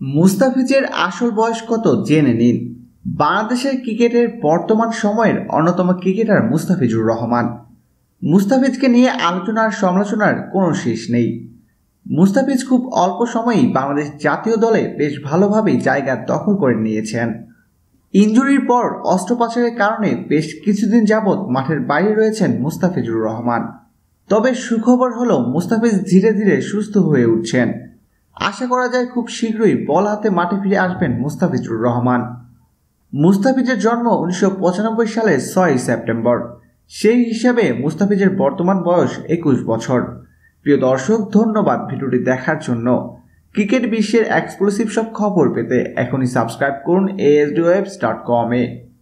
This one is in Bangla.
মুস্তাফিজের আসল বয়স কত জেনে নিন। বাংলাদেশের ক্রিকেটের বর্তমান সময়ের অন্যতম ক্রিকেটার মুস্তাফিজুর রহমান। মুস্তাফিজকে নিয়ে আলোচনার সমালোচনার কোনো শেষ নেই। মুস্তাফিজ খুব অল্প সময়েই বাংলাদেশ জাতীয় দলে বেশ ভালোভাবেই জায়গা দখল করে নিয়েছেন। ইনজুরির পর অস্ত্রোপচারের কারণে বেশ কিছুদিন যাবৎ মাঠের বাইরে রয়েছেন মুস্তাফিজুর রহমান। তবে সুখবর হলো মুস্তাফিজ ধীরে ধীরে সুস্থ হয়ে উঠছেন। আশা করা যায় খুব শীঘ্রই বল হাতে মাঠে ফিরে আসবেন মুস্তাফিজুর রহমান। মুস্তাফিজের জন্ম 1995 সালের 6 সেপ্টেম্বর। সেই হিসাবে মুস্তাফিজের বর্তমান বয়স 21 বছর। প্রিয় দর্শক, ধন্যবাদ ভিডিওটি দেখার জন্য। ক্রিকেট বিশ্বের এক্সক্লুসিভ সব খবর পেতে এখনই সাবস্ক্রাইব করুন asdwebs.com-এ।